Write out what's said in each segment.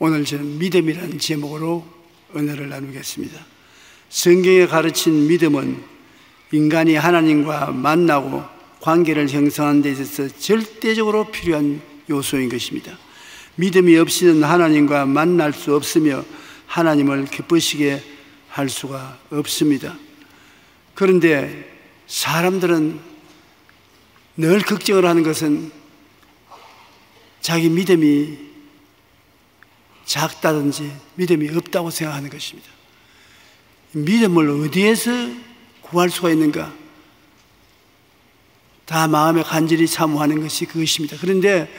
오늘 저는 믿음이라는 제목으로 은혜를 나누겠습니다. 성경에 가르친 믿음은 인간이 하나님과 만나고 관계를 형성하는 데 있어서 절대적으로 필요한 요소인 것입니다. 믿음이 없이는 하나님과 만날 수 없으며 하나님을 기쁘시게 할 수가 없습니다. 그런데 사람들은 늘 걱정을 하는 것은 자기 믿음이 작다든지 믿음이 없다고 생각하는 것입니다. 믿음을 어디에서 구할 수가 있는가? 다 마음에 간절히 사모하는 것이 그것입니다. 그런데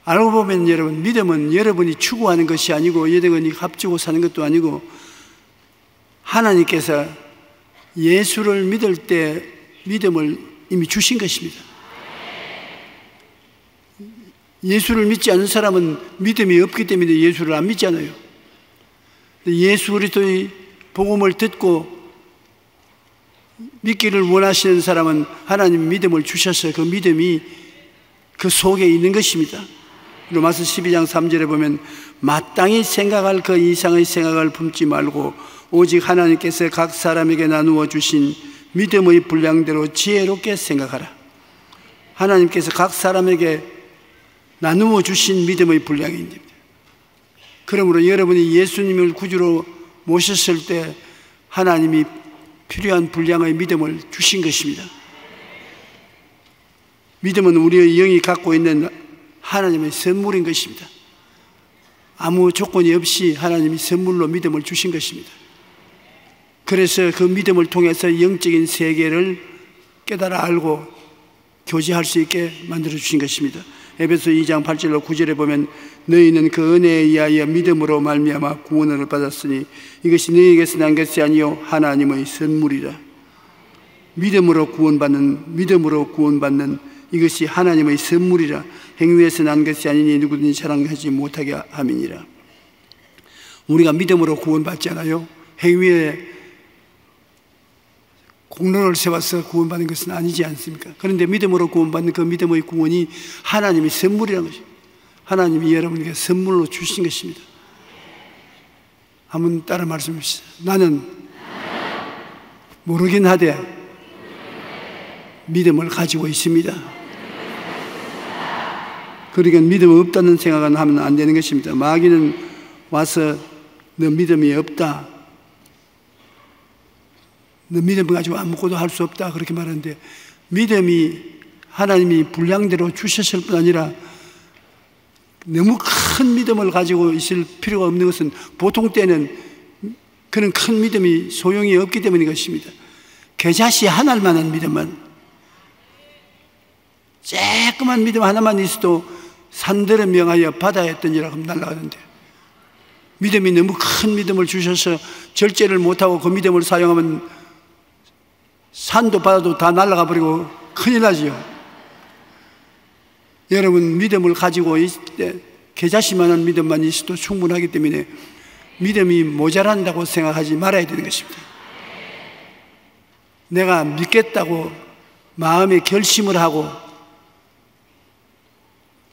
알고 보면 여러분, 믿음은 여러분이 추구하는 것이 아니고 여러분이 값주고 사는 것도 아니고 하나님께서 예수를 믿을 때 믿음을 이미 주신 것입니다. 예수를 믿지 않는 사람은 믿음이 없기 때문에 예수를 안 믿잖아요. 예수 그리스도의 복음을 듣고 믿기를 원하시는 사람은 하나님 믿음을 주셔서 그 믿음이 그 속에 있는 것입니다. 로마서 12장 3절에 보면 마땅히 생각할 그 이상의 생각을 품지 말고 오직 하나님께서 각 사람에게 나누어 주신 믿음의 분량대로 지혜롭게 생각하라. 하나님께서 각 사람에게 나누어 주신 믿음의 분량입니다. 그러므로 여러분이 예수님을 구주로 모셨을 때 하나님이 필요한 분량의 믿음을 주신 것입니다. 믿음은 우리의 영이 갖고 있는 하나님의 선물인 것입니다. 아무 조건이 없이 하나님이 선물로 믿음을 주신 것입니다. 그래서 그 믿음을 통해서 영적인 세계를 깨달아 알고 교제할 수 있게 만들어 주신 것입니다. 에베소 2장 8절로 9절에 보면 너희는 그 은혜에 의하여 믿음으로 말미암아 구원을 받았으니 이것이 너희에게서 난 것이 아니요 하나님의 선물이라. 믿음으로 구원받는 이것이 하나님의 선물이라. 행위에서 난 것이 아니니 누구든지 자랑하지 못하게 함이니라. 우리가 믿음으로 구원받잖아요. 행위에 공로를 세워서 구원받는 것은 아니지 않습니까? 그런데 믿음으로 구원받는 그 믿음의 구원이 하나님의 선물이라는 것입니다. 하나님이 여러분에게 선물로 주신 것입니다. 한번 따라 말씀해 주시죠. 나는 모르긴 하되 믿음을 가지고 있습니다. 그러니까 믿음 없다는 생각은 하면 안 되는 것입니다. 마귀는 와서 너 믿음이 없다, 너 믿음 가지고 아무것도 할 수 없다 그렇게 말하는데, 믿음이 하나님이 분량대로 주셨을 뿐 아니라 너무 큰 믿음을 가지고 있을 필요가 없는 것은 보통 때는 그런 큰 믿음이 소용이 없기 때문인 것입니다. 겨자씨 하나만한 믿음만, 조그만 믿음 하나만 있어도 산들을 명하여 바다에 던지라 하면 날아가는데, 믿음이 너무 큰 믿음을 주셔서 절제를 못하고 그 믿음을 사용하면 산도 바다도 다 날아가 버리고 큰일 나지요. 여러분, 믿음을 가지고 있을 때 겨자씨만한 믿음만 있어도 충분하기 때문에 믿음이 모자란다고 생각하지 말아야 되는 것입니다. 내가 믿겠다고 마음에 결심을 하고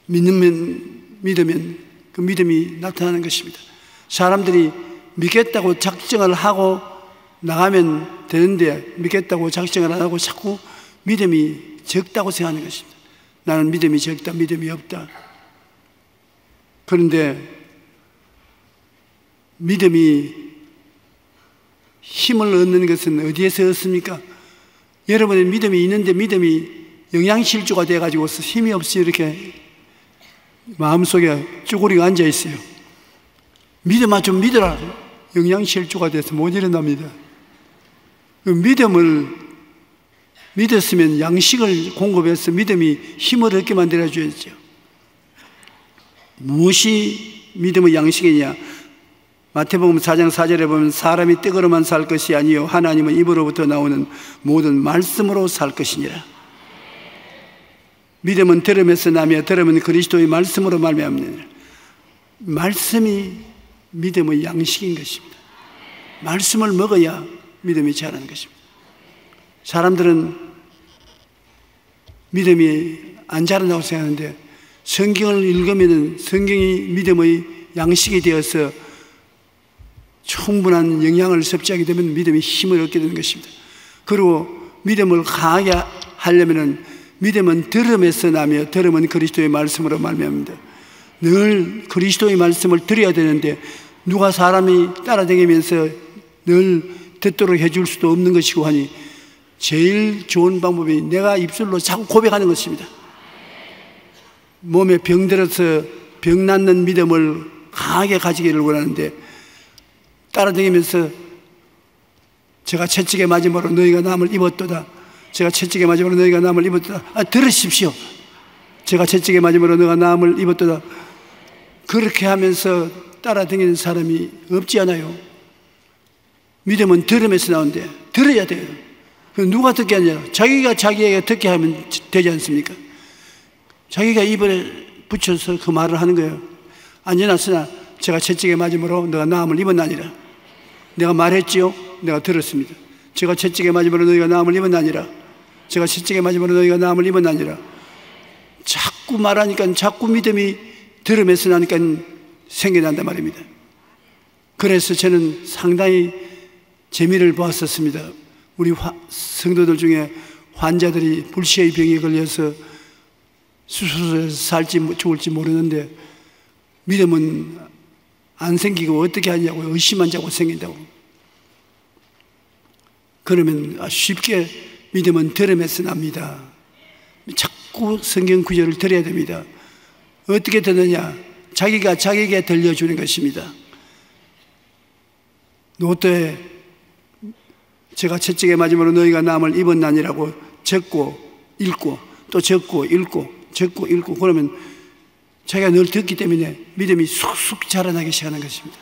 믿으면 그 믿음이 나타나는 것입니다. 사람들이 믿겠다고 작정을 하고 나가면 되는데 믿겠다고 작정을 안 하고 자꾸 믿음이 적다고 생각하는 것입니다. 나는 믿음이 적다, 믿음이 없다. 그런데 믿음이 힘을 얻는 것은 어디에서 얻습니까? 여러분의 믿음이 있는데 믿음이 영양실조가 돼가지고 힘이 없이 이렇게 마음속에 쭈구리가 앉아 있어요. 믿음아 좀 믿어라. 영양실조가 돼서 못 일어납니다. 그 믿음을 믿었으면 양식을 공급해서 믿음이 힘을 얻게 만들어줘야죠. 무엇이 믿음의 양식이냐? 마태복음 4장 4절에 보면 사람이 떡으로만 살 것이 아니요 하나님의 입으로부터 나오는 모든 말씀으로 살 것이니라. 믿음은 들음에서 나며 들음은 그리스도의 말씀으로 말미암느니라. 말씀이 믿음의 양식인 것입니다. 말씀을 먹어야 믿음이 자라는 것입니다. 사람들은 믿음이 안 자란다고 생각하는데 성경을 읽으면 성경이 믿음의 양식이 되어서 충분한 영양을 섭취하게 되면 믿음이 힘을 얻게 되는 것입니다. 그리고 믿음을 강하게 하려면 믿음은 들음에서 나며 들음은 그리스도의 말씀으로 말미암습니다. 늘 그리스도의 말씀을 들어야 되는데 누가 사람이 따라다니면서 늘 듣도록 해줄 수도 없는 것이고 하니 제일 좋은 방법이 내가 입술로 자꾸 고백하는 것입니다. 몸에 병들어서 병 낫는 믿음을 강하게 가지기를 원하는데 따라다니면서 제가 채찍에 맞음으로 너희가 남을 입었도다. 제가 채찍에 맞음으로 너희가 남을 입었도다. 들으십시오. 제가 채찍에 맞음으로 너희가 남을 입었도다. 그렇게 하면서 따라다니는 사람이 없지 않아요. 믿음은 들음에서 나오는데 들어야 돼요. 누가 듣게 하냐? 자기가 자기에게 듣게 하면 되지 않습니까? 자기가 입에 붙여서 그 말을 하는 거예요. 안지났으나 제가 채찍에 맞음으로 너가 나음을 입었나니라. 내가 말했지요? 내가 들었습니다. 제가 채찍에 맞음으로 너희가 나음을 입었나니라. 제가 채찍에 맞음으로 너희가 나음을 입었나니라. 자꾸 말하니까 자꾸 믿음이 들음에서 나니까 생겨난단 말입니다. 그래서 저는 상당히 재미를 보았었습니다. 우리 성도들 중에 환자들이 불시의 병에 걸려서 수술해서 살지 죽을지 모르는데 믿음은 안 생기고 어떻게 하냐고 의심만 자꾸 생긴다고. 그러면 쉽게 믿음은 들음에서 납니다. 자꾸 성경 구절을 들어야 됩니다. 어떻게 듣느냐? 자기가 자기에게 들려주는 것입니다. 노트에 제가 채찍에 맞음으로 너희가 남을 입었나니라고 적고 읽고 또 적고 읽고 적고 읽고 그러면 자기가 늘 듣기 때문에 믿음이 쑥쑥 자라나기 시작하는 것입니다.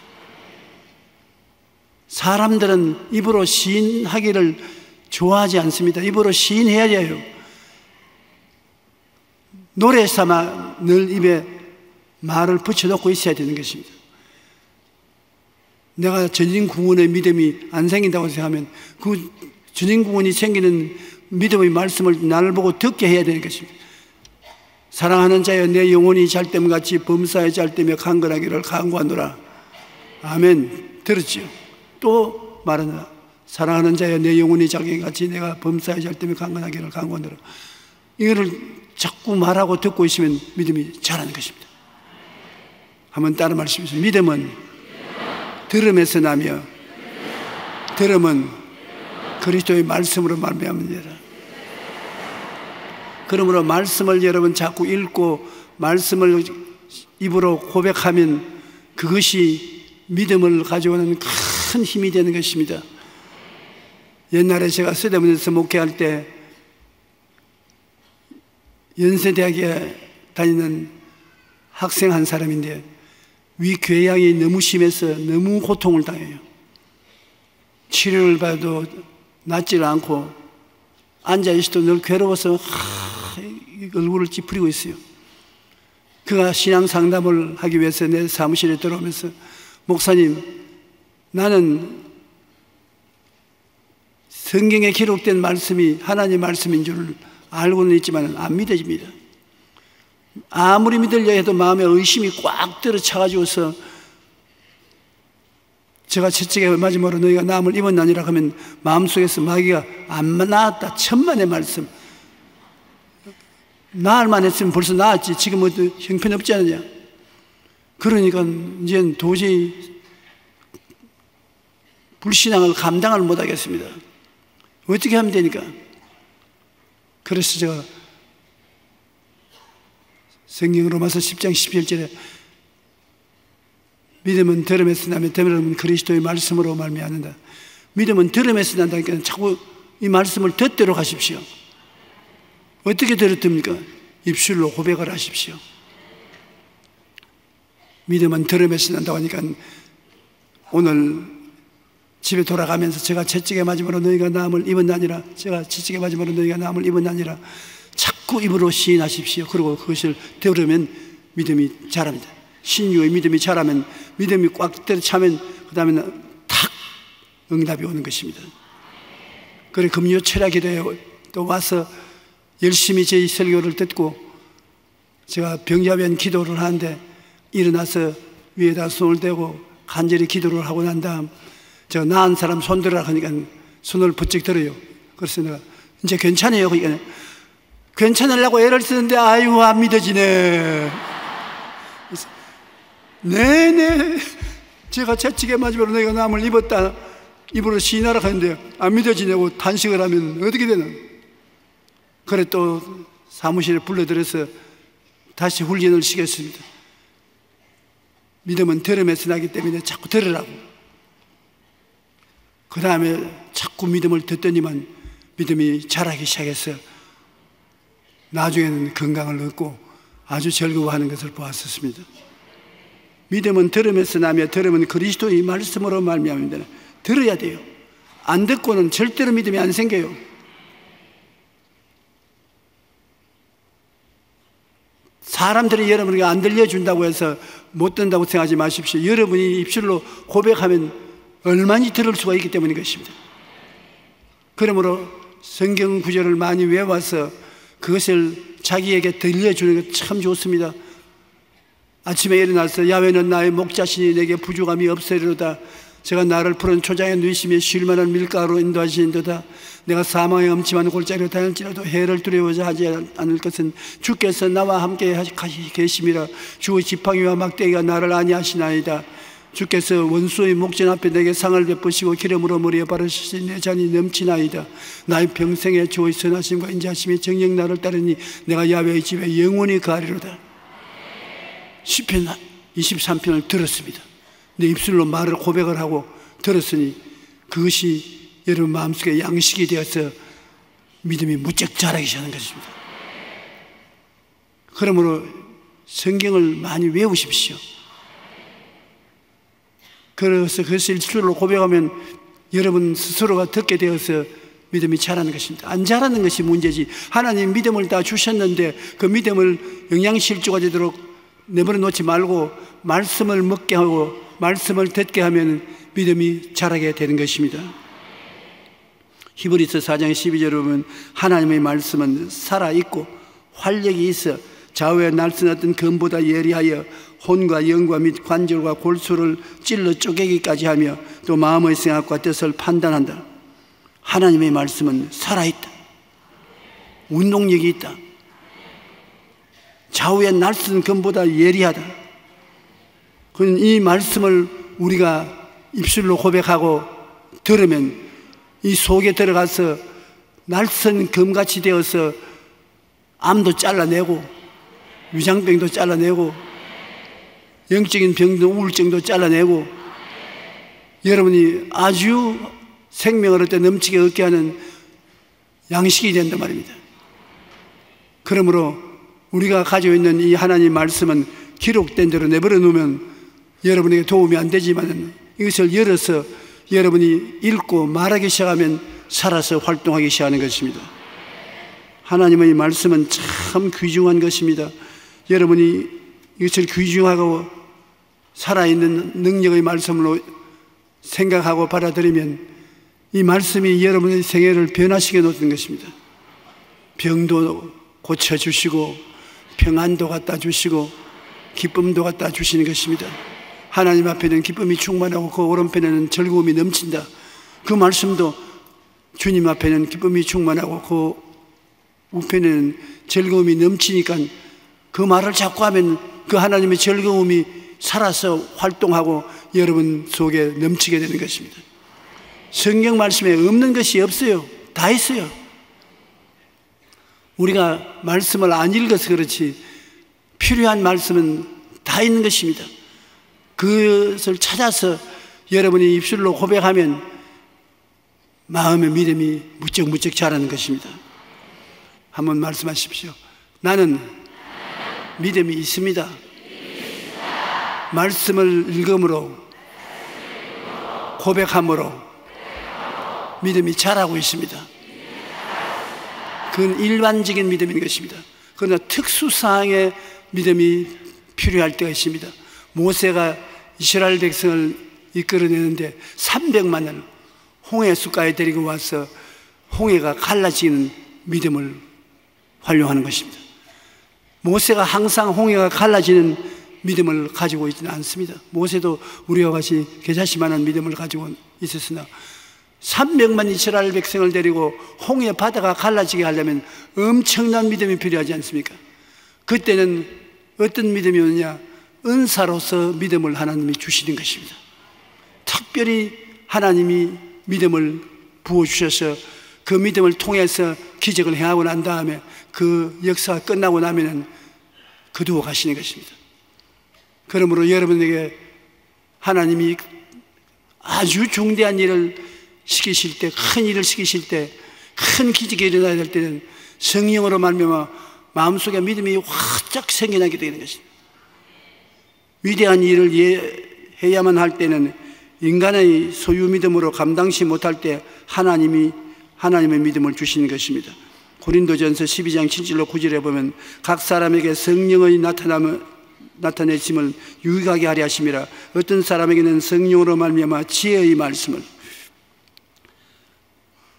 사람들은 입으로 시인하기를 좋아하지 않습니다. 입으로 시인해야 해요. 노래 삼아 늘 입에 말을 붙여놓고 있어야 되는 것입니다. 내가 전인궁원의 믿음이 안 생긴다고 생각하면 그 전인궁원이 생기는 믿음의 말씀을 나를 보고 듣게 해야 되는 것입니다. 사랑하는 자여 내 영혼이 잘됨같이 범사에 잘되며 강건하기를 간구하노라. 아멘. 들었지요? 또 말하노라. 사랑하는 자여 내 영혼이 잘됨같이 내가 범사에 잘되며 강건하기를 간구하노라. 이거를 자꾸 말하고 듣고 있으면 믿음이 자라는 것입니다. 한번 따라 말씀해주세요. 믿음은 들음에서 나며 들음은 그리스도의 말씀으로 말미암느니라. 그러므로 말씀을 여러분 자꾸 읽고 말씀을 입으로 고백하면 그것이 믿음을 가져오는 큰 힘이 되는 것입니다. 옛날에 제가 서대문에서 목회할 때 연세대학에 다니는 학생 한 사람인데 위궤양이 너무 심해서 너무 고통을 당해요. 치료를 받아도 낫지를 않고 앉아있어도 늘 괴로워서 얼굴을 찌푸리고 있어요. 그가 신앙 상담을 하기 위해서 내 사무실에 들어오면서 목사님, 나는 성경에 기록된 말씀이 하나님 말씀인 줄 알고는 있지만 안 믿어집니다. 아무리 믿으려 해도 마음에 의심이 꽉 들어 차가지고서 제가 채찍에 맞음으로 너희가 남을 입었나니라 하면 마음속에서 마귀가 안 나았다 천만의 말씀, 나을만 했으면 벌써 나았지 지금 형편없지 않느냐. 그러니까 이제 도저히 불신앙을 감당을 못하겠습니다. 어떻게 하면 되니까. 그래서 제가 성경 로마서 10장 17절에 믿음은 들음에서 나며 들음은 그리스도의 말씀으로 말미암는다. 믿음은 들음에서 난다니까 자꾸 이 말씀을 듣도록 하십시오. 어떻게 들었습니까? 입술로 고백을 하십시오. 믿음은 들음에서 난다고 하니까 오늘 집에 돌아가면서 제가 채찍에 맞음으로 너희가 나음을 입었나니라, 제가 채찍에 맞음으로 너희가 나음을 입었나니라 자꾸 입으로 시인하십시오. 그리고 그것을 들으면 믿음이 자랍니다. 신유의 믿음이 자라면, 믿음이 꽉 차면 그 다음에는 탁 응답이 오는 것입니다. 그래 금요 철야기도에 또 와서 열심히 제 설교를 듣고 제가 병자변 기도를 하는데 일어나서 위에다 손을 대고 간절히 기도를 하고 난 다음 제가 나은 사람 손 들으라 하니까 손을 부쩍 들어요. 그래서 내가 이제 괜찮아요. 그러니까 괜찮으려고 애를 쓰는데 아이고 안 믿어지네. 네네 제가 채찍에 맞으면 내가 남을 입었다 입으로 시인하라 하는데 안 믿어지냐고 단식을 하면 어떻게 되나. 그래 또 사무실에 불러들여서 다시 훈련을 시켰습니다. 믿음은 들음에서 나기 때문에 자꾸 들으라고. 그 다음에 자꾸 믿음을 듣더니만 믿음이 자라기 시작해서 나중에는 건강을 얻고 아주 즐거워하는 것을 보았었습니다. 믿음은 들음에서 나며 들음은 그리스도의 말씀으로 말미암습니다. 들어야 돼요. 안 듣고는 절대로 믿음이 안 생겨요. 사람들이 여러분에게 안 들려준다고 해서 못 듣는다고 생각하지 마십시오. 여러분이 입술로 고백하면 얼마나 들을 수가 있기 때문인 것입니다. 그러므로 성경 구절을 많이 외워서 그것을 자기에게 들려주는 것 참 좋습니다. 아침에 일어나서 야훼는 나의 목자시니 내게 부족함이 없으리로다. 제가 나를 푸른 초장에 누이시며 쉴만한 밀가루로 인도하시는도다. 내가 사망의 엄침한 골짜기로 다닐지라도 해를 두려워하지 하지 않을 것은 주께서 나와 함께 계심이라. 주의 지팡이와 막대기가 나를 안위하시나이다. 주께서 원수의 목전 앞에 내게 상을 베푸시고 기름으로 머리에 바르시니 내 잔이 넘치나이다. 나의 평생에 주의 선하심과 인자하심이 정녕 나를 따르니 내가 야훼의 집에 영원히 가리로다. 시편 23편을 들었습니다. 내 입술로 말을 고백을 하고 들었으니 그것이 여러분 마음속에 양식이 되어서 믿음이 무척 자라기 시작하는 것입니다. 그러므로 성경을 많이 외우십시오. 그래서 그것을 입술로 고백하면 여러분 스스로가 듣게 되어서 믿음이 자라는 것입니다. 안 자라는 것이 문제지. 하나님 믿음을 다 주셨는데 그 믿음을 영양실조가 되도록 내버려 놓지 말고 말씀을 먹게 하고 말씀을 듣게 하면 믿음이 자라게 되는 것입니다. 히브리서 4장 12절에 보면 하나님의 말씀은 살아있고 활력이 있어 좌우에 날씬했던 금보다 예리하여 혼과 영과 및 관절과 골수를 찔러 쪼개기까지 하며 또 마음의 생각과 뜻을 판단한다. 하나님의 말씀은 살아있다. 운동력이 있다. 좌우의 날씬 금보다 예리하다. 이 말씀을 우리가 입술로 고백하고 들으면 이 속에 들어가서 날씬 금같이 되어서 암도 잘라내고 위장병도 잘라내고 영적인 병도 우울증도 잘라내고 여러분이 아주 생명을 얻되 넘치게 얻게 하는 양식이 된단 말입니다. 그러므로 우리가 가지고 있는 이 하나님 말씀은 기록된 대로 내버려 놓으면 여러분에게 도움이 안 되지만 이것을 열어서 여러분이 읽고 말하기 시작하면 살아서 활동하기 시작하는 것입니다. 하나님의 말씀은 참 귀중한 것입니다. 여러분이 이것을 귀중하고 살아있는 능력의 말씀으로 생각하고 받아들이면 이 말씀이 여러분의 생애를 변화시켜 놓는 것입니다. 병도 고쳐주시고 평안도 갖다 주시고 기쁨도 갖다 주시는 것입니다. 하나님 앞에는 기쁨이 충만하고 그 오른편에는 즐거움이 넘친다. 그 말씀도 주님 앞에는 기쁨이 충만하고 그 우편에는 즐거움이 넘치니까 그 말을 자꾸 하면 그 하나님의 즐거움이 살아서 활동하고 여러분 속에 넘치게 되는 것입니다. 성경 말씀에 없는 것이 없어요. 다 있어요. 우리가 말씀을 안 읽어서 그렇지 필요한 말씀은 다 있는 것입니다. 그것을 찾아서 여러분이 입술로 고백하면 마음의 믿음이 무척 자라는 것입니다. 한번 말씀하십시오. 나는 믿음이 있습니다. 말씀을 읽음으로 고백함으로 믿음이 자라고 있습니다. 그건 일반적인 믿음인 것입니다. 그러나 특수사항의 믿음이 필요할 때가 있습니다. 모세가 이스라엘 백성을 이끌어내는데 300만을 홍해 숫가에 데리고 와서 홍해가 갈라지는 믿음을 활용하는 것입니다. 모세가 항상 홍해가 갈라지는 믿음을 가지고 있지는 않습니다. 모세도 우리와 같이 겨자씨만한 믿음을 가지고 있었으나 300만 이스라엘 백성을 데리고 홍해 바다가 갈라지게 하려면 엄청난 믿음이 필요하지 않습니까? 그때는 어떤 믿음이었느냐? 은사로서 믿음을 하나님이 주시는 것입니다. 특별히 하나님이 믿음을 부어주셔서 그 믿음을 통해서 기적을 행하고 난 다음에 그 역사가 끝나고 나면은 거두어 가시는 것입니다. 그러므로 여러분에게 하나님이 아주 중대한 일을 시키실 때, 큰 일을 시키실 때, 큰 기적이 일어나야 될 때는 성령으로 말미암아 마음속에 믿음이 활짝 생겨나게 되는 것입니다. 위대한 일을 해야만 할 때는 인간의 소유 믿음으로 감당치 못할 때 하나님의 믿음을 주시는 것입니다. 고린도전서 12장 7절로 9절에 보면 각 사람에게 성령의 나타내심을 유익하게 하려 하심이라. 어떤 사람에게는 성령으로 말미암아 지혜의 말씀을,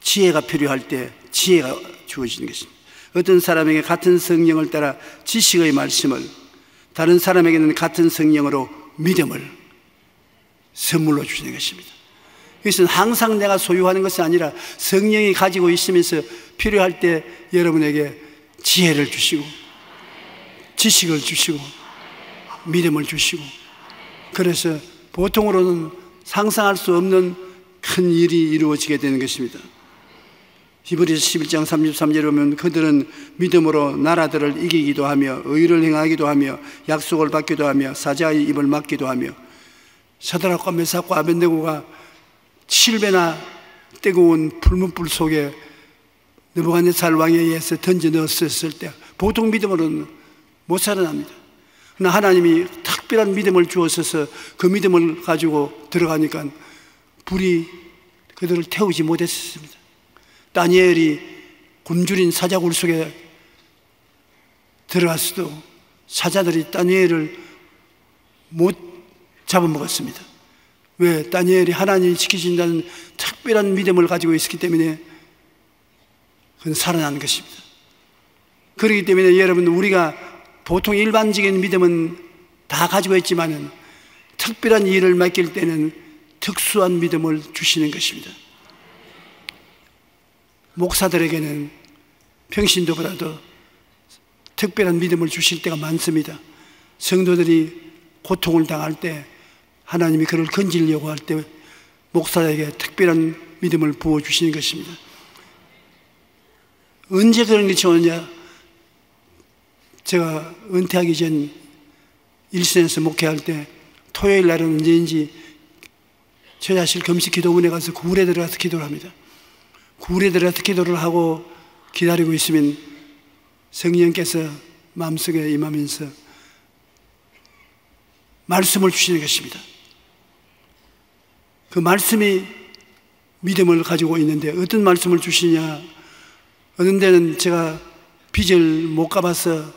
지혜가 필요할 때 지혜가 주어지는 것입니다. 어떤 사람에게 같은 성령을 따라 지식의 말씀을, 다른 사람에게는 같은 성령으로 믿음을 선물로 주시는 것입니다. 이것은 항상 내가 소유하는 것이 아니라 성령이 가지고 있으면서 필요할 때 여러분에게 지혜를 주시고 지식을 주시고 믿음을 주시고, 그래서 보통으로는 상상할 수 없는 큰 일이 이루어지게 되는 것입니다. 히브리서 11장 33절에 보면 그들은 믿음으로 나라들을 이기기도 하며 의를 행하기도 하며 약속을 받기도 하며 사자의 입을 막기도 하며. 사드락과 메삭과 아벳네고가 7배나 뜨거운 불문불 속에 느부갓네살 왕에 의해서 던져 넣었을 때 보통 믿음으로는 못 살아납니다. 그러나 하나님이 특별한 믿음을 주어서 그 믿음을 가지고 들어가니까 불이 그들을 태우지 못했습니다. 다니엘이 굶주린 사자굴 속에 들어갔어도 사자들이 다니엘을 못 잡아먹었습니다. 왜? 다니엘이 하나님이 지키신다는 특별한 믿음을 가지고 있었기 때문에 그건 살아난 것입니다. 그렇기 때문에 여러분, 우리가 보통 일반적인 믿음은 다 가지고 있지만은 특별한 일을 맡길 때는 특수한 믿음을 주시는 것입니다. 목사들에게는 평신도보다도 특별한 믿음을 주실 때가 많습니다. 성도들이 고통을 당할 때, 하나님이 그를 건지려고 할 때 목사에게 특별한 믿음을 부어주시는 것입니다. 언제 그런 것이 오느냐? 제가 은퇴하기 전 일선에서 목회할 때 토요일 날은 언제인지 처자실 금식 기도원에 가서 구울에 들어가서 기도를 합니다. 구울에 들어가서 기도를 하고 기다리고 있으면 성령께서 마음속에 임하면서 말씀을 주시는 것입니다. 그 말씀이 믿음을 가지고 있는데 어떤 말씀을 주시냐? 어떤 데는 제가 빚을 못 갚아서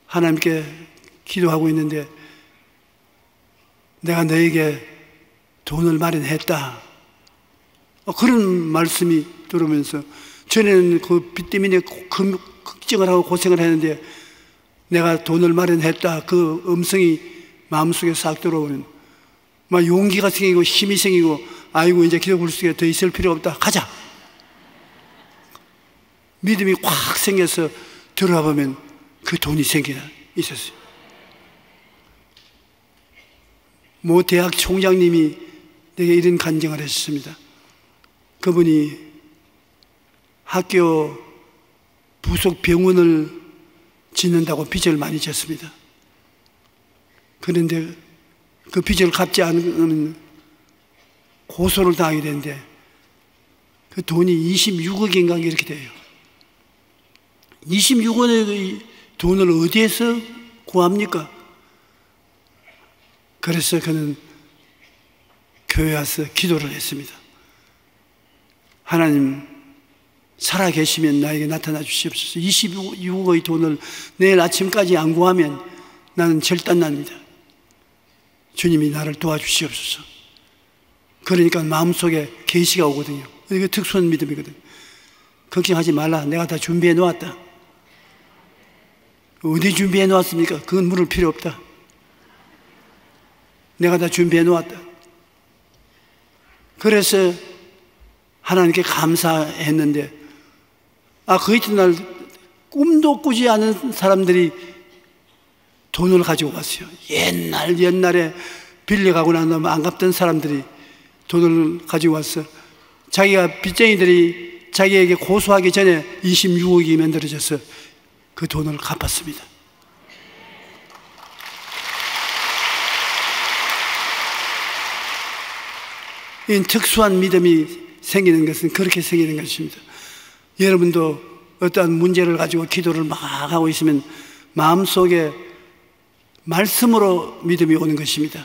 하나님께 기도하고 있는데 내가 너에게 돈을 마련했다. 그런 말씀이 들으면서 전에는 그 빚 때문에 걱정을 하고 고생을 했는데 내가 돈을 마련했다. 그 음성이 마음속에 싹 들어오면 막 용기가 생기고 힘이 생기고, 아이고 이제 기도 굴속에 더 있을 필요 없다. 가자. 믿음이 확 생겨서 들어와 보면 그 돈이 생기나 있었어요. 모 대학 총장님이 내게 이런 간증을 했습니다. 그분이 학교 부속 병원을 짓는다고 빚을 많이 졌습니다. 그런데 그 빚을 갚지 않으면 고소를 당하게 되는데 그 돈이 26억인가 이렇게 돼요. 26억의 돈을 어디에서 구합니까? 그래서 그는 교회 와서 기도를 했습니다. 하나님, 살아계시면 나에게 나타나 주시옵소서. 26억의 돈을 내일 아침까지 안 구하면 나는 절단납니다. 주님이 나를 도와주시옵소서. 그러니까 마음속에 계시가 오거든요. 이게 특수한 믿음이거든요. 걱정하지 말라. 내가 다 준비해 놓았다. 어디 준비해 놓았습니까? 그건 물을 필요 없다. 내가 다 준비해 놓았다. 그래서 하나님께 감사했는데, 그 이튿날 꿈도 꾸지 않은 사람들이 돈을 가지고 왔어요. 옛날에 빌려가고 난 다음에 안 갚던 사람들이 돈을 가지고 왔어. 자기가 빚쟁이들이 자기에게 고소하기 전에 26억이 만들어져서 그 돈을 갚았습니다. 이 특수한 믿음이 생기는 것은 그렇게 생기는 것입니다. 여러분도 어떠한 문제를 가지고 기도를 막 하고 있으면 마음속에 말씀으로 믿음이 오는 것입니다.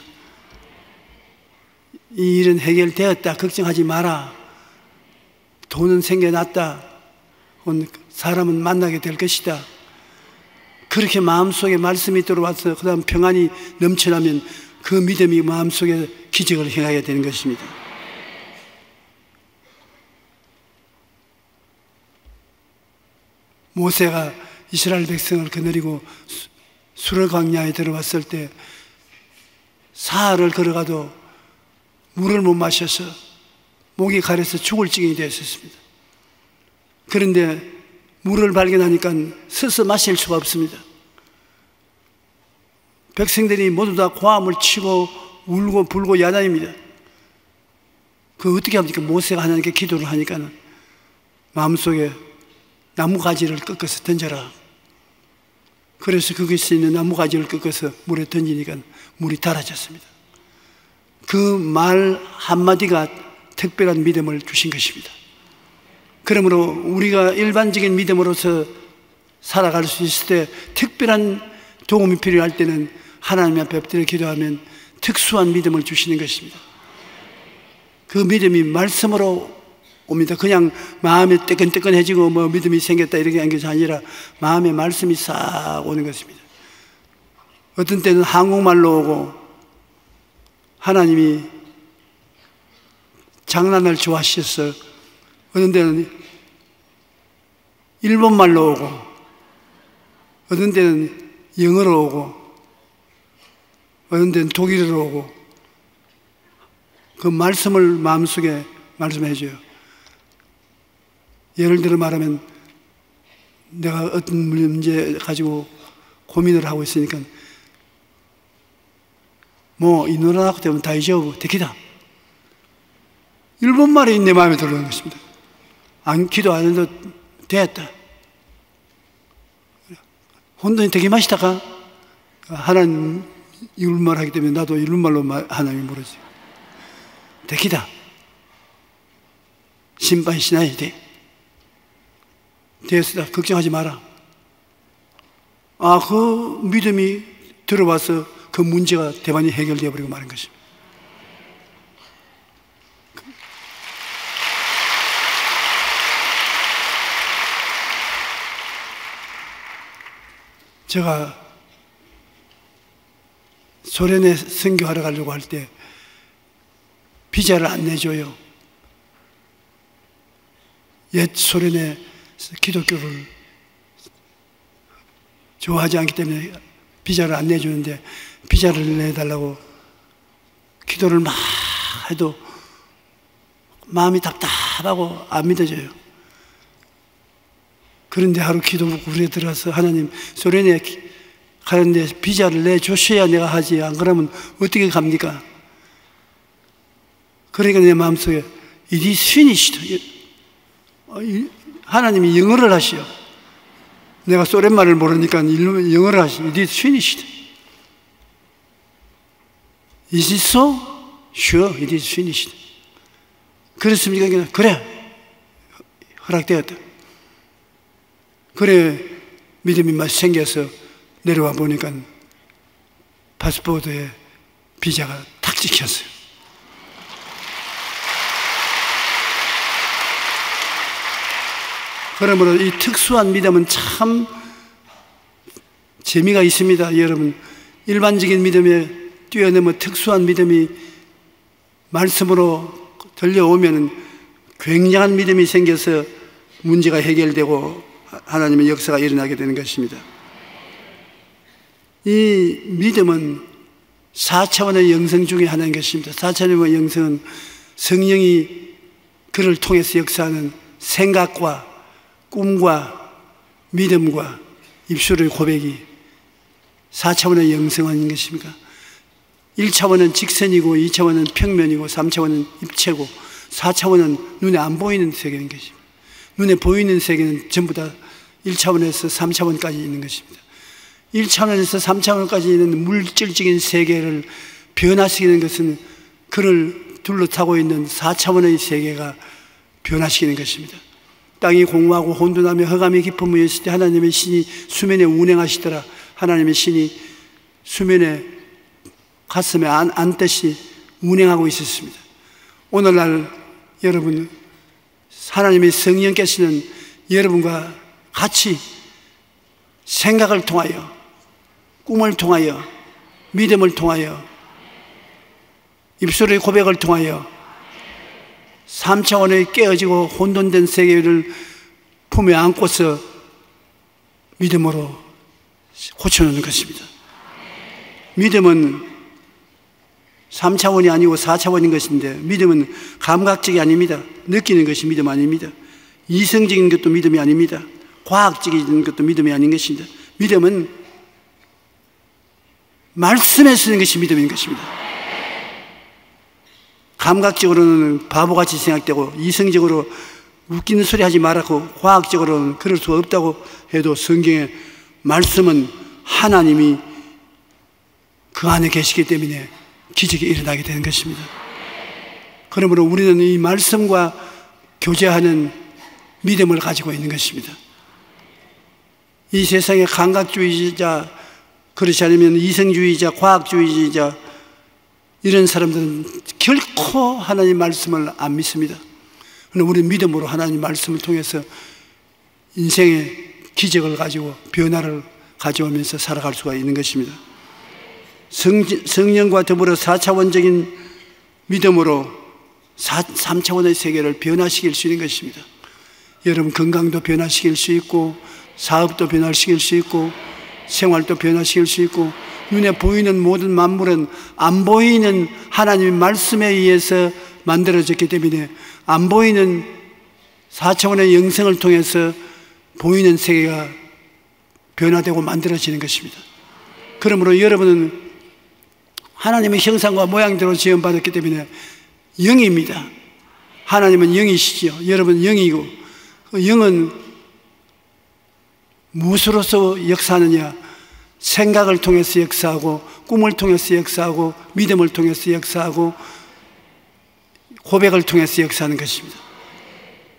이 일은 해결되었다, 걱정하지 마라, 돈은 생겨났다, 사람은 만나게 될 것이다, 그렇게 마음속에 말씀이 들어와서 그 다음 평안이 넘쳐나면 그 믿음이 마음속에 기적을 행하게 되는 것입니다. 모세가 이스라엘 백성을 거느리고 수르 광야에 들어왔을 때 사흘을 걸어가도 물을 못 마셔서 목이 가려서 죽을 지경이 되었습니다. 그런데 물을 발견하니까 서서 마실 수가 없습니다. 백성들이 모두 다 고함을 치고 울고 불고 야단입니다. 그 어떻게 합니까? 모세가 하나님께 기도를 하니까 마음속에 나무가지를 꺾어서 던져라. 그래서 거기서 있는 나무가지를 꺾어서 물에 던지니까 물이 달아졌습니다. 그 말 한마디가 특별한 믿음을 주신 것입니다. 그러므로 우리가 일반적인 믿음으로서 살아갈 수 있을 때 특별한 도움이 필요할 때는 하나님 앞에 엎드려 기도하면 특수한 믿음을 주시는 것입니다. 그 믿음이 말씀으로 옵니다. 그냥 마음이 뜨끈뜨끈해지고 믿음이 생겼다 이렇게 하는 것이 아니라 마음에 말씀이 싹 오는 것입니다. 어떤 때는 한국말로 오고 하나님이 장난을 좋아하셔서 어떤 때는 일본말로 오고 어떤 때는 영어로 오고 어떤 때는 독일어로 오고 그 말씀을 마음속에 말씀해 줘요. 예를 들어 말하면 내가 어떤 문제 가지고 고민을 하고 있으니까 이노라나코 때문에 다이저브 데키다, 일본말이 내 마음에 들어오는 것입니다. 기도 안 해도 됐다. 혼돈이 되게 맛있다가 하나님 일본말 하기 때문에 나도 일본말로 하나님이 물어지. 데키다. 심판しないで. 됐다. 걱정하지 마라. 그 믿음이 들어와서 그 문제가 대만이 해결되어 버리고 마는 것입니다. 제가 소련에 선교하러 가려고 할 때 비자를 안 내줘요. 옛 소련에 기독교를 좋아하지 않기 때문에 비자를 안 내주는데 비자를 내달라고 기도를 막 해도 마음이 답답하고 안 믿어져요. 그런데 하루 기도국에 들어가서 하나님, 소련에 가는데 비자를 내주셔야 내가 하지, 안 그러면 어떻게 갑니까? 그러니까 내 마음속에 It is finished. 하나님이 영어를 하시오. 내가 소련말을 모르니까 영어를 하시오. It is finished. Is it so? Sure, it is finished. 그렇습니까? 그래. 허락되었다. 그래 믿음이 막 생겨서 내려와 보니까 파스포드에 비자가 탁 찍혔어요. 그러므로 이 특수한 믿음은 참 재미가 있습니다. 여러분, 일반적인 믿음에 뛰어넘어 특수한 믿음이 말씀으로 들려오면 굉장한 믿음이 생겨서 문제가 해결되고 하나님의 역사가 일어나게 되는 것입니다. 이 믿음은 4차원의 영성 중에 하나인 것입니다. 4차원의 영성은 성령이 그를 통해서 역사하는 생각과 꿈과 믿음과 입술의 고백이 4차원의 영성인 것입니까? 1차원은 직선이고 2차원은 평면이고 3차원은 입체고 4차원은 눈에 안 보이는 세계인 것입니다. 눈에 보이는 세계는 전부 다 1차원에서 3차원까지 있는 것입니다. 1차원에서 3차원까지 있는 물질적인 세계를 변화시키는 것은 그를 둘러싸고 있는 4차원의 세계가 변화시키는 것입니다. 땅이 공허하고 혼돈하며 흑암이 깊은 무에 있을 때 하나님의 신이 수면에 운행하시더라. 하나님의 신이 수면에 가슴에 앉듯이 운행하고 있었습니다. 오늘날 여러분, 하나님의 성령께서는 여러분과 같이 생각을 통하여, 꿈을 통하여, 믿음을 통하여, 입술의 고백을 통하여 3차원의 깨어지고 혼돈된 세계를 품에 안고서 믿음으로 고쳐놓는 것입니다. 믿음은 3차원이 아니고 4차원인 것인데, 믿음은 감각적이 아닙니다. 느끼는 것이 믿음 아닙니다. 이성적인 것도 믿음이 아닙니다. 과학적인 것도 믿음이 아닌 것입니다. 믿음은 말씀에 쓰는 것이 믿음인 것입니다. 감각적으로는 바보같이 생각되고, 이성적으로 웃기는 소리 하지 말라고, 과학적으로는 그럴 수 없다고 해도 성경의 말씀은 하나님이 그 안에 계시기 때문에 기적이 일어나게 되는 것입니다. 그러므로 우리는 이 말씀과 교제하는 믿음을 가지고 있는 것입니다. 이 세상의 감각주의자, 그렇지 않으면 이성주의자, 과학주의자, 이런 사람들은 결코 하나님 말씀을 안 믿습니다. 그러나 우리 믿음으로 하나님 말씀을 통해서 인생의 기적을 가지고 변화를 가져오면서 살아갈 수가 있는 것입니다. 성령과 더불어 4차원적인 믿음으로 3차원의 세계를 변화시킬 수 있는 것입니다. 여러분, 건강도 변화시킬 수 있고, 사업도 변화시킬 수 있고, 생활도 변화시킬 수 있고, 눈에 보이는 모든 만물은 안 보이는 하나님의 말씀에 의해서 만들어졌기 때문에 안 보이는 4차원의 영성을 통해서 보이는 세계가 변화되고 만들어지는 것입니다. 그러므로 여러분은 하나님의 형상과 모양대로 지음받았기 때문에 영입니다. 하나님은 영이시죠. 여러분은 영이고, 그 영은 무엇으로서 역사하느냐? 생각을 통해서 역사하고, 꿈을 통해서 역사하고, 믿음을 통해서 역사하고, 고백을 통해서 역사하는 것입니다.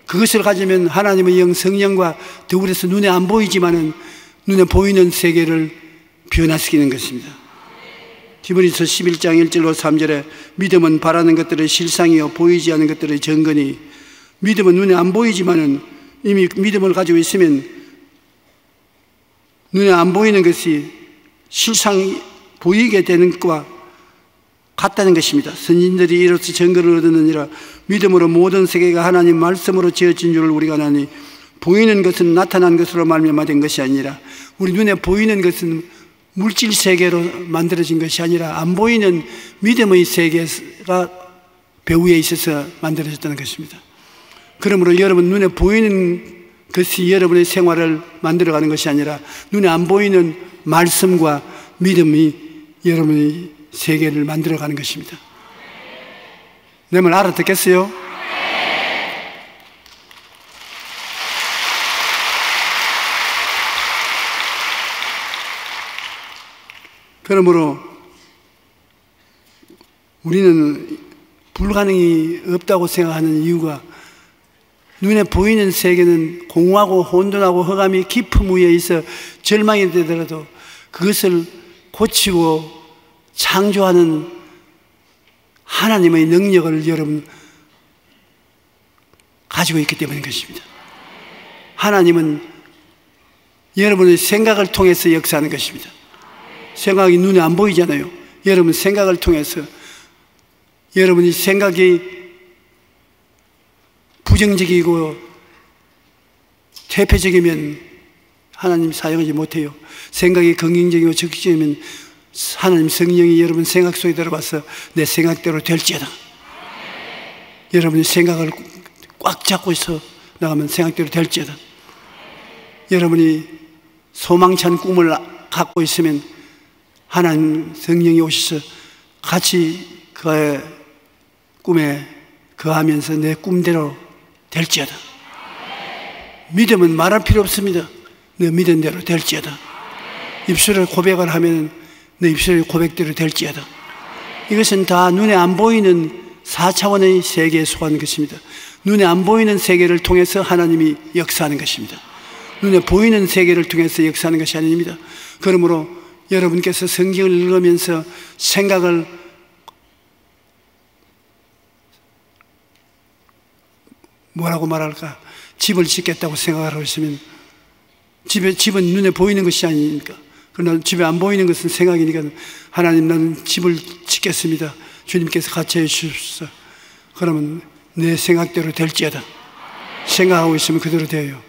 그것을 가지면 하나님의 영, 성령과 더불어서 눈에 안 보이지만은 눈에 보이는 세계를 변화시키는 것입니다. 디모데후서 11장 1절로 3절에 믿음은 바라는 것들의 실상이요 보이지 않는 것들의 증거니, 믿음은 눈에 안 보이지만은 이미 믿음을 가지고 있으면 눈에 안 보이는 것이 실상 보이게 되는 것과 같다는 것입니다. 선진들이 이로써 증거를 얻었느니라. 믿음으로 모든 세계가 하나님 말씀으로 지어진 줄을 우리가 아나니, 보이는 것은 나타난 것으로 말미암아 된 것이 아니라, 우리 눈에 보이는 것은 물질 세계로 만들어진 것이 아니라 안 보이는 믿음의 세계가 배후에 있어서 만들어졌다는 것입니다. 그러므로 여러분, 눈에 보이는 것이 여러분의 생활을 만들어가는 것이 아니라 눈에 안 보이는 말씀과 믿음이 여러분의 세계를 만들어가는 것입니다. 내 말 알아듣겠어요? 그러므로 우리는 불가능이 없다고 생각하는 이유가, 눈에 보이는 세계는 공허하고 혼돈하고 흑암이 깊은 위에 있어 절망이 되더라도 그것을 고치고 창조하는 하나님의 능력을 여러분 가지고 있기 때문인 것입니다. 하나님은 여러분의 생각을 통해서 역사하는 것입니다. 생각이 눈에 안 보이잖아요. 여러분 생각을 통해서, 여러분이 생각이 부정적이고 퇴폐적이면 하나님 사용하지 못해요. 생각이 긍정적이고 적극적이면 하나님 성령이 여러분 생각 속에 들어가서 내 생각대로 될지어다. 여러분이 생각을 꽉 잡고 있어 나가면 생각대로 될지어다. 여러분이 소망찬 꿈을 갖고 있으면 하나님 성령이 오셔서 같이 그의 꿈에 거하면서 내 꿈대로 될지어다. 믿음은 말할 필요 없습니다. 내 믿은 대로 될지어다. 입술을 고백을 하면 내 입술의 고백대로 될지어다. 이것은 다 눈에 안 보이는 4차원의 세계에 속하는 것입니다. 눈에 안 보이는 세계를 통해서 하나님이 역사하는 것입니다. 눈에 보이는 세계를 통해서 역사하는 것이 아닙니다. 그러므로 여러분께서 성경을 읽으면서 생각을 뭐라고 말할까? 집을 짓겠다고 생각하고 있으면 집은 눈에 보이는 것이 아니니까. 그러나 집에 안 보이는 것은 생각이니까 하나님 나는 집을 짓겠습니다. 주님께서 같이 해주십시오. 그러면 내 생각대로 될지어다. 생각하고 있으면 그대로 돼요.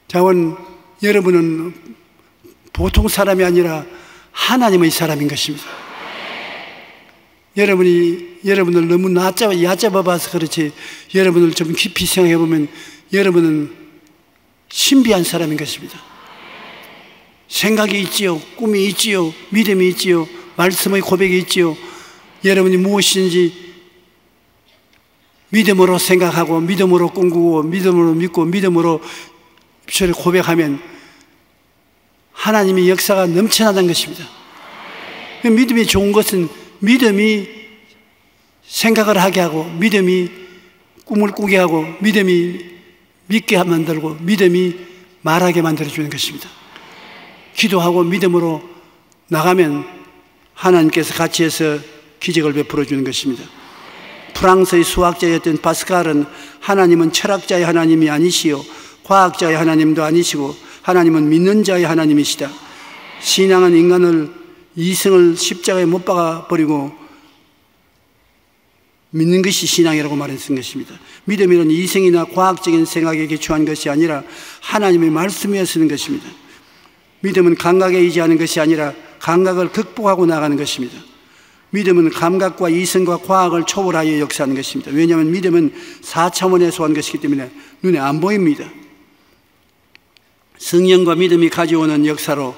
자원 여러분은 보통 사람이 아니라 하나님의 사람인 것입니다. 여러분을 너무 얕잡아 봐서 그렇지 여러분을 좀 깊이 생각해 보면 여러분은 신비한 사람인 것입니다. 생각이 있지요, 꿈이 있지요, 믿음이 있지요, 말씀의 고백이 있지요. 여러분이 무엇인지 믿음으로 생각하고 믿음으로 꿈꾸고 믿음으로 믿고 믿음으로 입술에 고백하면 하나님의 역사가 넘쳐나는 것입니다. 믿음이 좋은 것은 믿음이 생각을 하게 하고 믿음이 꿈을 꾸게 하고 믿음이 믿게 만들고 믿음이 말하게 만들어주는 것입니다. 기도하고 믿음으로 나가면 하나님께서 같이 해서 기적을 베풀어 주는 것입니다. 프랑스의 수학자였던 파스칼은 하나님은 철학자의 하나님이 아니시요 과학자의 하나님도 아니시고 하나님은 믿는 자의 하나님이시다. 신앙은 인간을 이성을 십자가에 못 박아버리고 믿는 것이 신앙이라고 말했던 것입니다. 믿음이란 이성이나 과학적인 생각에 기초한 것이 아니라 하나님의 말씀에 쓰는 것입니다. 믿음은 감각에 의지하는 것이 아니라 감각을 극복하고 나가는 것입니다. 믿음은 감각과 이성과 과학을 초월하여 역사하는 것입니다. 왜냐하면 믿음은 4차원에 속한 것이기 때문에 눈에 안 보입니다. 성령과 믿음이 가져오는 역사로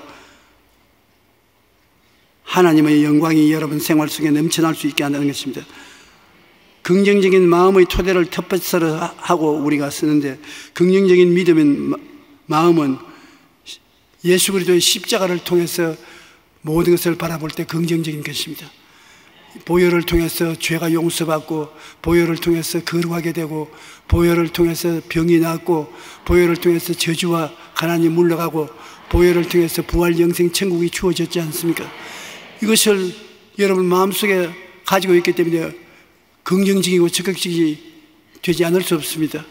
하나님의 영광이 여러분 생활 속에 넘쳐날 수 있게 한다는 것입니다. 긍정적인 마음의 토대를 텃밭으로 하고 우리가 쓰는데 긍정적인 믿음의 마음은 예수 그리스도의 십자가를 통해서 모든 것을 바라볼 때 긍정적인 것입니다. 보혈을 통해서 죄가 용서받고 보혈을 통해서 거룩하게 되고 보혈을 통해서 병이 낫고 보혈을 통해서 저주와 가난이 물러가고 보혈을 통해서 부활 영생 천국이 주어졌지 않습니까? 이것을 여러분 마음속에 가지고 있기 때문에 긍정적이고 적극적이 되지 않을 수 없습니다.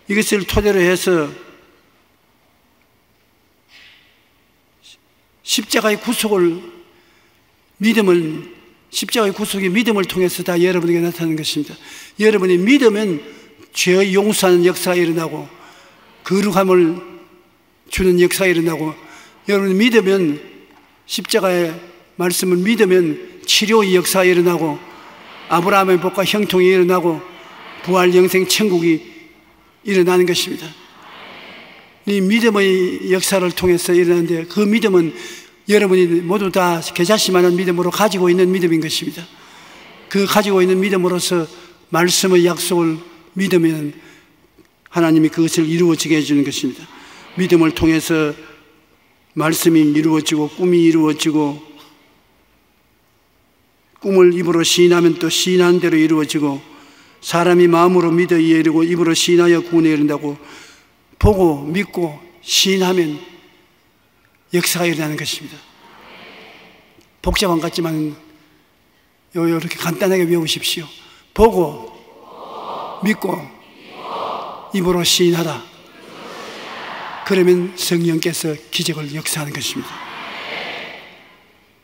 이것을 토대로 해서 십자가의 구속을 십자가의 구속의 믿음을 통해서 다 여러분에게 나타나는 것입니다. 여러분이 믿으면 죄의 용서하는 역사가 일어나고 거룩함을 주는 역사가 일어나고 여러분이 믿으면 십자가의 말씀을 믿으면 치료의 역사가 일어나고 아브라함의 복과 형통이 일어나고 부활 영생 천국이 일어나는 것입니다. 이 믿음의 역사를 통해서 일어나는데 그 믿음은 여러분이 모두 다 겨자씨만한 믿음으로 가지고 있는 믿음인 것입니다. 그 가지고 있는 믿음으로서 말씀의 약속을 믿으면 하나님이 그것을 이루어지게 해주는 것입니다. 믿음을 통해서 말씀이 이루어지고 꿈이 이루어지고 꿈을 입으로 시인하면 또 시인한 대로 이루어지고 사람이 마음으로 믿어 이에 이르고 입으로 시인하여 구원에 이른다고 보고 믿고 시인하면 역사가 일어나는 것입니다. 복잡한 것 같지만 이렇게 간단하게 외우십시오. 보고 믿고 입으로 시인하라. 그러면 성령께서 기적을 역사하는 것입니다.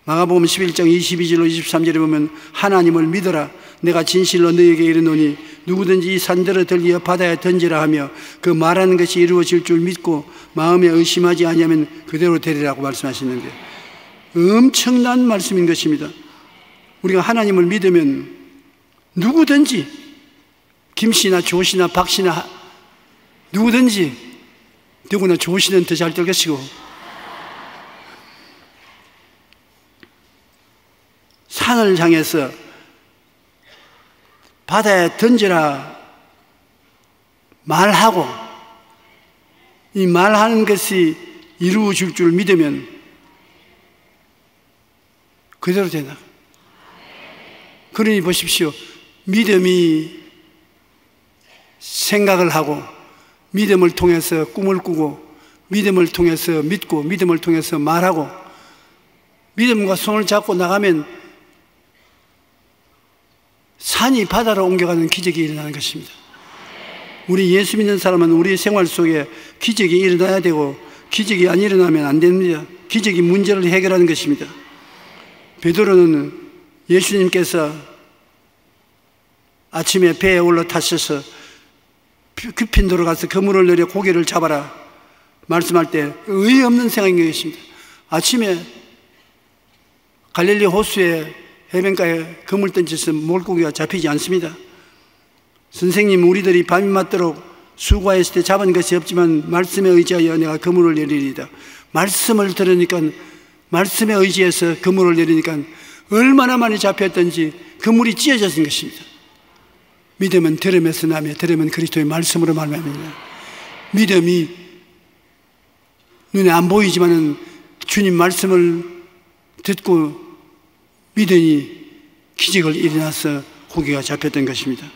마가복음 11장 22절로 23절에 보면 하나님을 믿어라. 내가 진실로 너에게 이르노니 누구든지 이 산들을 들리어 바다에 던지라 하며 그 말하는 것이 이루어질 줄 믿고 마음에 의심하지 아니하면 그대로 되리라고 말씀하시는데 엄청난 말씀인 것입니다. 우리가 하나님을 믿으면 누구든지, 김씨나 조씨나 박씨나 누구든지, 누구나 조씨는 더 잘 될 것이고, 산을 향해서 바다에 던져라 말하고, 이 말하는 것이 이루어질 줄 믿으면 그대로 된다. 그러니 보십시오. 믿음이 생각을 하고, 믿음을 통해서 꿈을 꾸고, 믿음을 통해서 믿고, 믿음을 통해서 말하고, 믿음과 손을 잡고 나가면 산이 바다로 옮겨가는 기적이 일어나는 것입니다. 우리 예수 믿는 사람은 우리 생활 속에 기적이 일어나야 되고, 기적이 안 일어나면 안 됩니다. 기적이 문제를 해결하는 것입니다. 베드로는 예수님께서 아침에 배에 올라타셔서 규핀도로 가서 그물을 내려 고기를 잡아라 말씀할 때 의의 없는 생각인 것입니다. 아침에 갈릴리 호수에 해변가에 그물 던져서 물고기가 잡히지 않습니다. 선생님, 우리들이 밤이 맞도록 수고했을 때 잡은 것이 없지만 말씀에 의지하여 내가 그물을 내리리이다. 말씀을 들으니까, 말씀에 의지해서 그물을 내리니까 얼마나 많이 잡혔던지 그물이 찢어졌는 것입니다. 믿음은 들음에서 나며 들음은 그리스도의 말씀으로 말미암습니다. 믿음이 눈에 안 보이지만은 주님 말씀을 듣고 믿으니 기적을 일어나서 고기가 잡혔던 것입니다.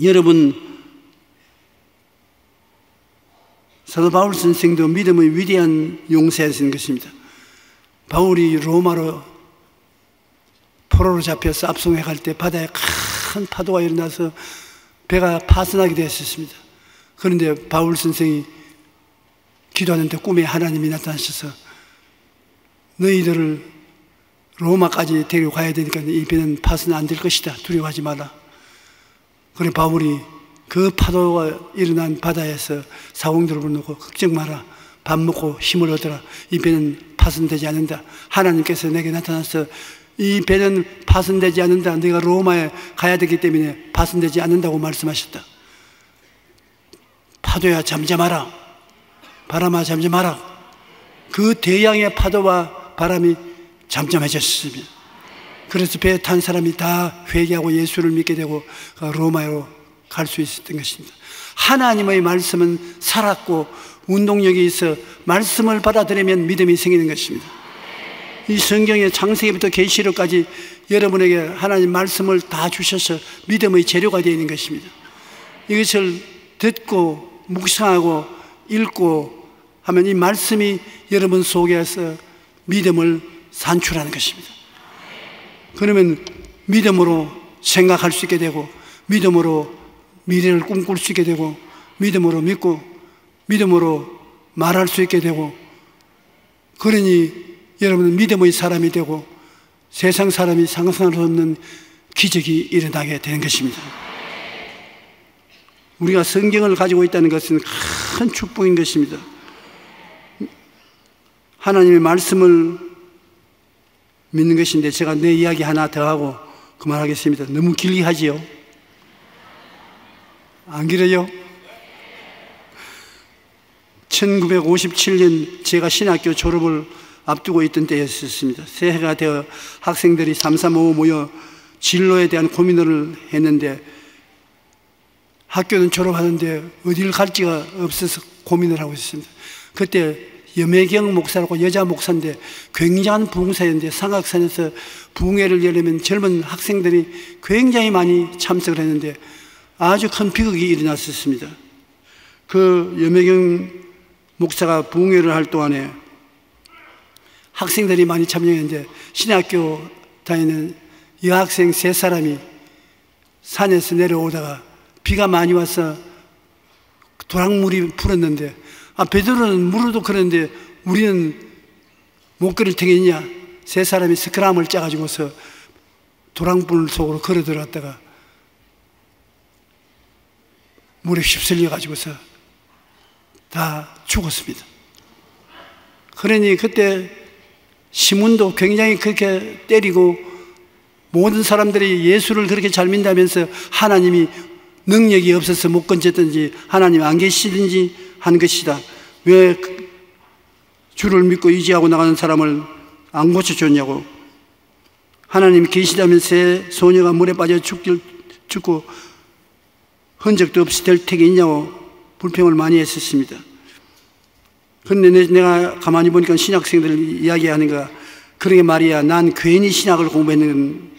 여러분, 사도 바울 선생도 믿음의 위대한 용사였던 것입니다. 바울이 로마로 포로로 잡혀서 압송해 갈 때 바다에 큰 파도가 일어나서 배가 파손하게 되었습니다. 그런데 바울 선생이 기도하는데 꿈에 하나님이 나타나셔서 너희들을 로마까지 데려가야 되니까 이 배는 파손 안 될 것이다. 두려워하지 마라. 그래 바울이 그 파도가 일어난 바다에서 사공들을 불러놓고 걱정 마라. 밥 먹고 힘을 얻어라. 이 배는 파손되지 않는다. 하나님께서 내게 나타나서 이 배는 파손되지 않는다. 네가 로마에 가야 되기 때문에 파손되지 않는다고 말씀하셨다. 파도야 잠잠하라. 바람아 잠잠하라. 그 대양의 파도와 바람이 잠잠해졌습니다. 그래서 배에 탄 사람이 다 회개하고 예수를 믿게 되고 로마로 갈 수 있었던 것입니다. 하나님의 말씀은 살았고 운동력이 있어 말씀을 받아들이면 믿음이 생기는 것입니다. 이 성경의 창세기부터 계시록까지 여러분에게 하나님 말씀을 다 주셔서 믿음의 재료가 되어 있는 것입니다. 이것을 듣고 묵상하고 읽고 하면 이 말씀이 여러분 속에서 믿음을 산출하는 것입니다. 그러면 믿음으로 생각할 수 있게 되고, 믿음으로 미래를 꿈꿀 수 있게 되고, 믿음으로 믿고 믿음으로 말할 수 있게 되고, 그러니 여러분은 믿음의 사람이 되고 세상 사람이 상상할 수 없는 기적이 일어나게 되는 것입니다. 우리가 성경을 가지고 있다는 것은 큰 축복인 것입니다. 하나님의 말씀을 믿는 것인데, 제가 내 이야기 하나 더 하고 그만하겠습니다. 너무 길게 하지요? 안 길어요? 1957년 제가 신학교 졸업을 앞두고 있던 때였습니다. 새해가 되어 학생들이 335 모여 진로에 대한 고민을 했는데, 학교는 졸업하는데 어디를 갈지가 없어서 고민을 하고 있습니다. 그때 염혜경 목사라고 여자 목사인데 굉장한 부흥사였는데, 상악산에서 부흥회를 열려면 젊은 학생들이 굉장히 많이 참석을 했는데 아주 큰 비극이 일어났었습니다. 그 염혜경 목사가 부흥회를 할 동안에 학생들이 많이 참여했는데 신학교 다니는 여학생 3사람이 산에서 내려오다가 비가 많이 와서 도랑물이 불었는데, 베드로는 물어도 그러는데 우리는 못 걸을 테겠냐. 3사람이 스크람을 짜가지고서 도랑불 속으로 걸어 들어갔다가 물에 휩쓸려 가지고서 다 죽었습니다. 그러니 그때 시몬도 굉장히 그렇게 때리고 모든 사람들이 예수를 그렇게 잘 믿다면서 하나님이 능력이 없어서 못 건졌든지 하나님 안 계시든지 한 것이다. 왜 주를 믿고 의지하고 나가는 사람을 안 고쳐줬냐고. 하나님 계시다면서 소녀가 물에 빠져 죽고 흔적도 없이 될 택이 있냐고 불평을 많이 했었습니다. 그런데 내가 가만히 보니까 신학생들 이야기하는 거, 그러게 말이야, 난 괜히 신학을 공부했는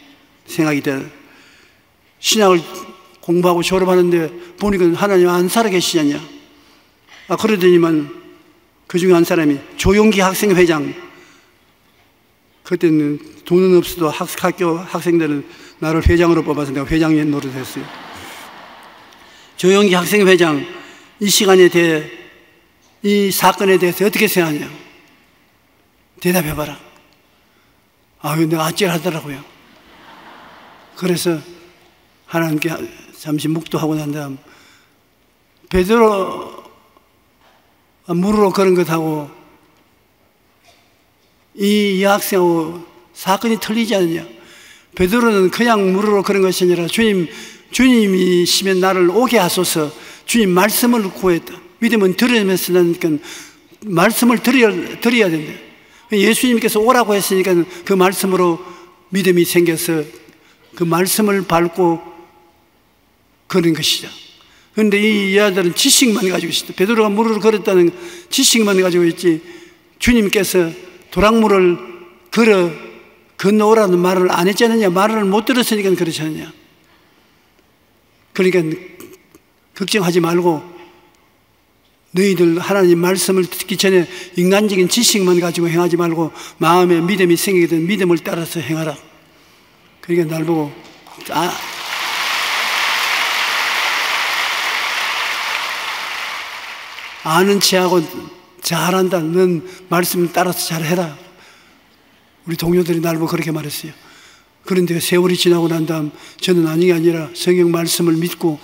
생각이 돼. 신학을 공부하고 졸업하는데 보니까 하나님 안 살아계시냐. 그러더니만 그 중에 한 사람이 조용기 학생회장, 그때는 돈은 없어도 학교 학생들은 나를 회장으로 뽑아서 내가 회장에 노릇했어요. 조용기 학생회장, 이 시간에 대해, 이 사건에 대해서 어떻게 생각하냐? 대답해봐라. 내가 아찔하더라고요. 그래서 하나님께 잠시 묵도하고 난 다음, 베드로 물으러 그런 것하고 이 여학생하고 사건이 틀리지 않느냐? 베드로는 그냥 물으러 그런 것이 아니라 주님이시면 나를 오게 하소서, 주님 말씀을 구했다. 믿음은 들으면서 나니까 말씀을 드려야 된다. 예수님께서 오라고 했으니까 그 말씀으로 믿음이 생겨서 그 말씀을 밟고 그런 것이죠. 그런데 이 여자들은 지식만 가지고 있었다. 베드로가 물을 걸었다는 지식만 가지고 있지, 주님께서 도랑물을 건너오라는 말을 안 했지 않느냐, 말을 못 들었으니까 그렇지 않느냐. 그러니까 걱정하지 말고 너희들 하나님 말씀을 듣기 전에 인간적인 지식만 가지고 행하지 말고 마음에 믿음이 생기게 된 믿음을 따라서 행하라. 그러니까 날 보고 아는 체하고 잘한다. 넌 말씀 따라서 잘해라. 우리 동료들이 날 보고 그렇게 말했어요. 그런데 세월이 지나고 난 다음 저는 아닌 게 아니라 성경 말씀을 믿고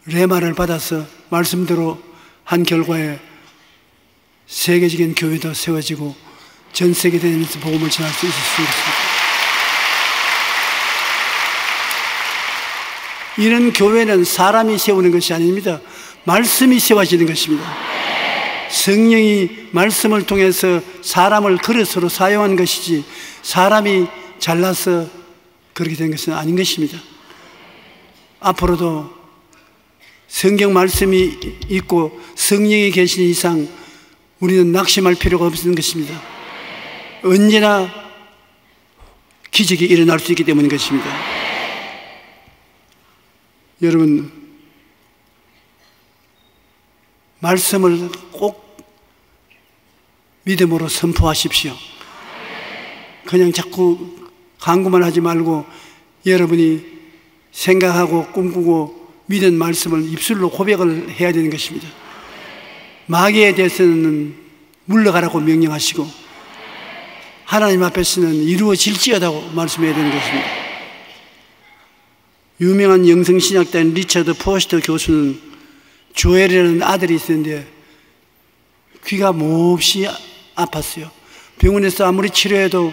레마를 받아서 말씀대로 한 결과에 세계적인 교회도 세워지고 전 세계 다니면서 복음을 전할 수 있었습니다. 이런 교회는 사람이 세우는 것이 아닙니다. 말씀이 세워지는 것입니다. 성령이 말씀을 통해서 사람을 그릇으로 사용한 것이지 사람이 잘나서 그렇게 된 것은 아닌 것입니다. 앞으로도 성경 말씀이 있고 성령이 계신 이상 우리는 낙심할 필요가 없는 것입니다. 언제나 기적이 일어날 수 있기 때문인 것입니다. 여러분, 말씀을 꼭 믿음으로 선포하십시오. 그냥 자꾸 강구만 하지 말고 여러분이 생각하고 꿈꾸고 믿은 말씀을 입술로 고백을 해야 되는 것입니다. 마귀에 대해서는 물러가라고 명령하시고 하나님 앞에서는 이루어질지어다고 말씀해야 되는 것입니다. 유명한 영성신학자인 리처드 포스터 교수는 조엘이라는 아들이 있었는데 귀가 몹시 아팠어요. 병원에서 아무리 치료해도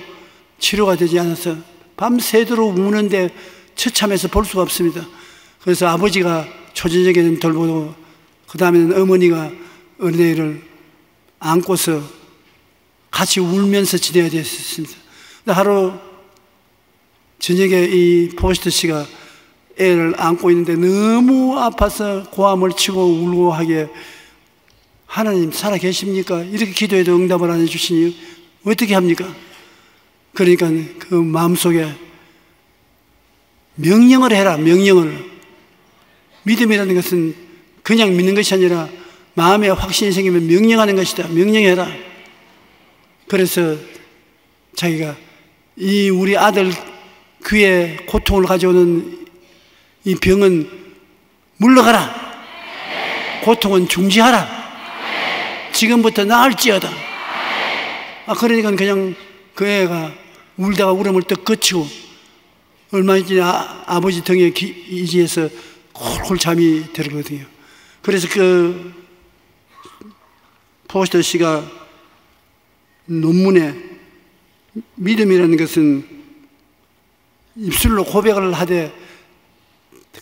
치료가 되지 않아서 밤새도록 우는데 처참해서 볼 수가 없습니다. 그래서 아버지가 초저녁에는 돌보고 그 다음에는 어머니가 어린애를 안고서 같이 울면서 지내야 됐습니다. 하루 저녁에 이 포스터 씨가 애를 안고 있는데 너무 아파서 고함을 치고 울고 하기에 하나님 살아계십니까? 이렇게 기도해도 응답을 안 해주시니 어떻게 합니까? 그러니까 그 마음속에 명령을 해라. 명령을. 믿음이라는 것은 그냥 믿는 것이 아니라 마음에 확신이 생기면 명령하는 것이다. 명령해라. 그래서 자기가 이 우리 아들 귀에 고통을 가져오는 이 병은 물러가라. 고통은 중지하라. 지금부터 나을지어다. 그러니까 그냥 그 애가 울다가 울음을 떡 그치고 얼마 전에 아버지 등에 이지해서 콜콜 잠이 들거든요. 그래서 그 포스터 씨가 논문에 믿음이라는 것은 입술로 고백을 하되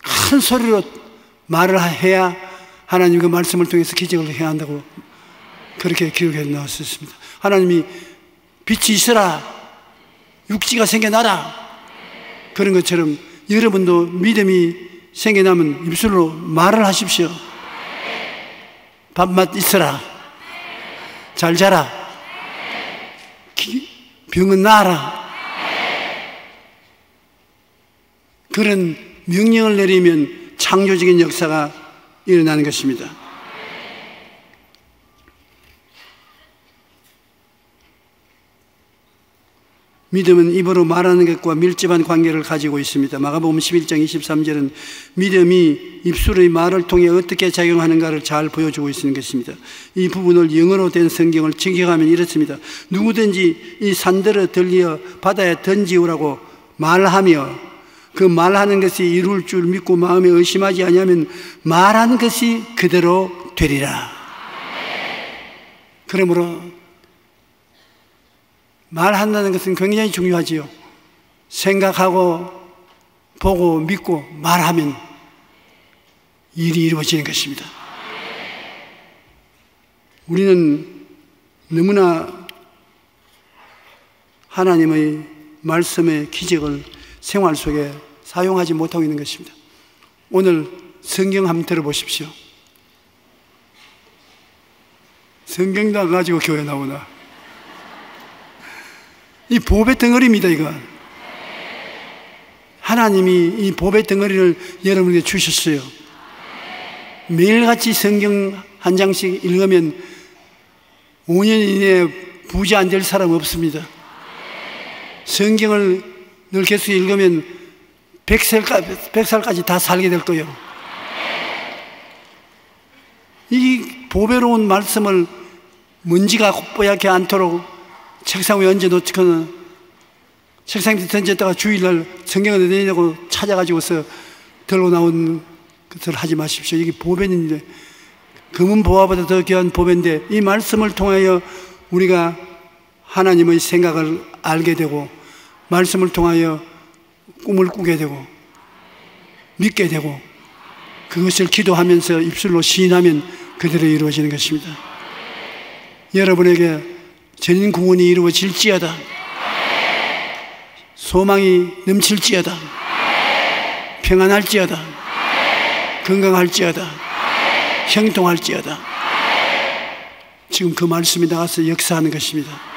큰 소리로 말을 해야 하나님 그 말씀을 통해서 기적을 해야 한다고 그렇게 기록해 나왔었습니다. 하나님이 빛이 있으라, 육지가 생겨나라, 그런 것처럼 여러분도 믿음이 생겨나면 입술로 말을 하십시오. 밥맛 있으라, 잘 자라, 병은 나아라. 그런 명령을 내리면 창조적인 역사가 일어나는 것입니다. 믿음은 입으로 말하는 것과 밀접한 관계를 가지고 있습니다. 마가복음 11장 23절은 믿음이 입술의 말을 통해 어떻게 작용하는가를 잘 보여주고 있는 것입니다. 이 부분을 영어로 된 성경을 직역하면 이렇습니다. 누구든지 이 산들을 들려 바다에 던지우라고 말하며 그 말하는 것이 이룰 줄 믿고 마음에 의심하지 아니하면 말한 것이 그대로 되리라. 그러므로 말한다는 것은 굉장히 중요하지요. 생각하고 보고 믿고 말하면 일이 이루어지는 것입니다. 우리는 너무나 하나님의 말씀의 기적을 생활 속에 사용하지 못하고 있는 것입니다. 오늘 성경 한번 들어보십시오. 성경도 안 가지고 교회 나오나? 이 보배 덩어리입니다. 이거 하나님이 이 보배 덩어리를 여러분에게 주셨어요. 매일같이 성경 한 장씩 읽으면 5년 이내에 부자 안 될 사람 없습니다. 성경을 늘 계속 읽으면 100살까지 다 살게 될 거예요. 이 보배로운 말씀을 먼지가 뽀얗게 않도록 책상 위에 얹어놓거나 책상 밑에 던졌다가 주일날 성경을 내려고 찾아가지고서 들고 나온 것을 하지 마십시오. 이게 보배인데, 금은 보화보다 더 귀한 보배인데, 이 말씀을 통하여 우리가 하나님의 생각을 알게 되고 말씀을 통하여 꿈을 꾸게 되고 믿게 되고 그것을 기도하면서 입술로 시인하면 그대로 이루어지는 것입니다. 여러분에게 전인 구원이 이루어질지어다, 소망이 넘칠지어다, 평안할지어다, 건강할지어다, 형통할지어다. 지금 그 말씀이 나가서 역사하는 것입니다.